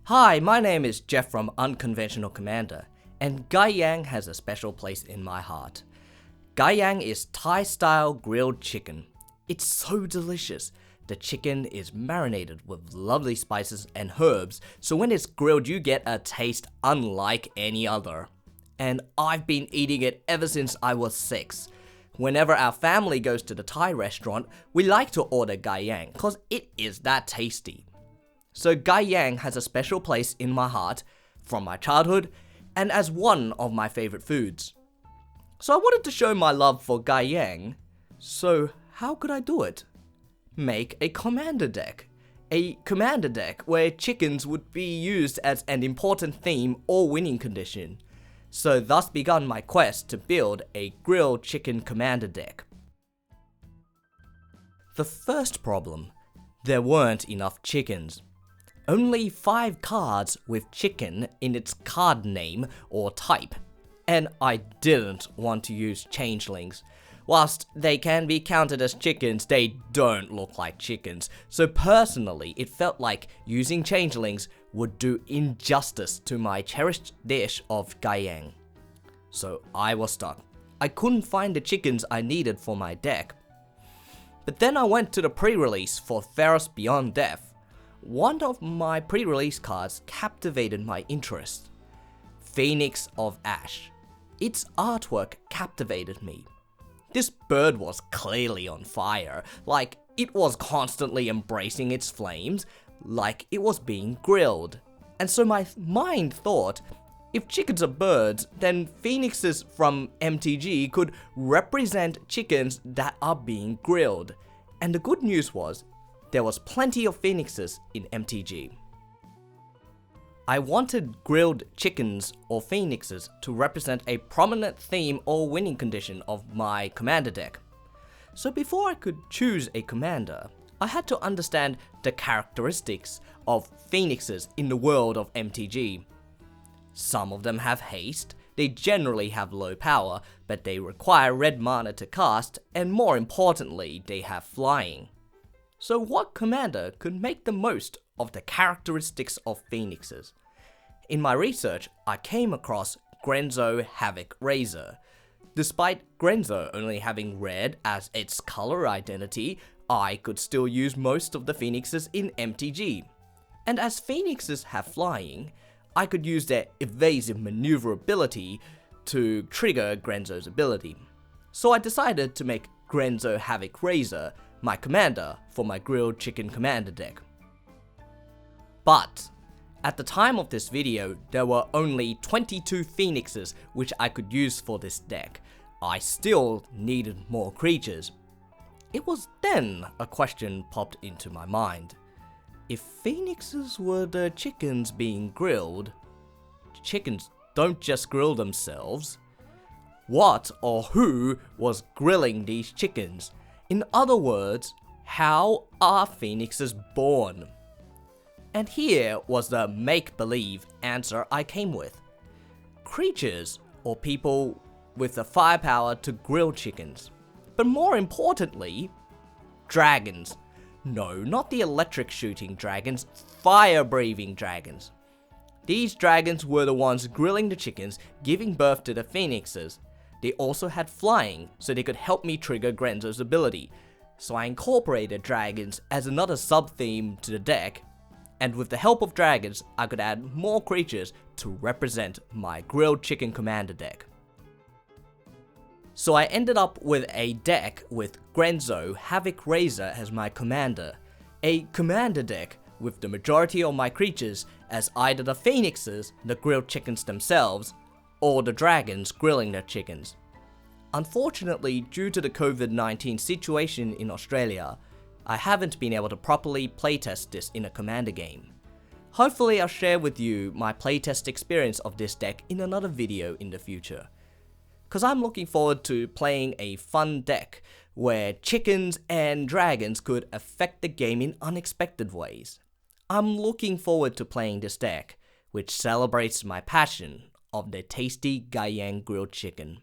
Hi, my name is Jeff from Unconventional.commander, and Gai Yang has a special place in my heart. Gai Yang is Thai-style grilled chicken. It's so delicious. The chicken is marinated with lovely spices and herbs, so when it's grilled you get a taste unlike any other. And I've been eating it ever since I was 6. Whenever our family goes to the Thai restaurant, we like to order Gai Yang cause it is that tasty. So Gai Yang has a special place in my heart from my childhood and as one of my favorite foods. So I wanted to show my love for Gai Yang. So how could I do it? Make a commander deck. A commander deck where chickens would be used as an important theme or winning condition. So thus began my quest to build a grilled chicken commander deck. The first problem, there weren't enough chickens. Only 5 cards with chicken in its card name or type, and I didn't want to use changelings. Whilst they can be counted as chickens, they don't look like chickens, so personally it felt like using changelings would do injustice to my cherished dish of Gai Yang. So I was stuck. I couldn't find the chickens I needed for my deck. But then I went to the pre-release for Ferris Beyond Death. One of my pre-release cards captivated my interest. Phoenix of Ash. Its artwork captivated me. This bird was clearly on fire, like it was constantly embracing its flames, like it was being grilled. And so my mind thought, if chickens are birds, then phoenixes from MTG could represent chickens that are being grilled. And the good news was, there was plenty of phoenixes in MTG. I wanted grilled chickens or phoenixes to represent a prominent theme or winning condition of my commander deck. So before I could choose a commander, I had to understand the characteristics of phoenixes in the world of MTG. Some of them have haste, they generally have low power, but they require red mana to cast, and more importantly, they have flying. So what commander could make the most of the characteristics of phoenixes? In my research, I came across Grenzo Havoc Razor. Despite Grenzo only having red as its color identity, I could still use most of the phoenixes in MTG. And as phoenixes have flying, I could use their evasive maneuverability to trigger Grenzo's ability. So I decided to make Grenzo Havoc Razor my commander for my grilled chicken commander deck. But at the time of this video, there were only 22 phoenixes which I could use for this deck. I still needed more creatures. It was then a question popped into my mind. If phoenixes were the chickens being grilled, chickens don't just grill themselves. What or who was grilling these chickens? In other words, how are phoenixes born? And here was the make-believe answer I came with. Creatures or people with the firepower to grill chickens. But more importantly, dragons. No, not the electric shooting dragons, fire-breathing dragons. These dragons were the ones grilling the chickens, giving birth to the phoenixes. They also had flying, so they could help me trigger Grenzo's ability. So I incorporated dragons as another sub-theme to the deck, and with the help of dragons, I could add more creatures to represent my grilled chicken commander deck. So I ended up with a deck with Grenzo Havoc Razor as my commander. A commander deck with the majority of my creatures as either the phoenixes, the grilled chickens themselves, or the dragons grilling their chickens. Unfortunately, due to the COVID-19 situation in Australia, I haven't been able to properly playtest this in a commander game. Hopefully I'll share with you my playtest experience of this deck in another video in the future. Cause I'm looking forward to playing a fun deck where chickens and dragons could affect the game in unexpected ways. I'm looking forward to playing this deck, which celebrates my passion of the tasty Gai Yang grilled chicken.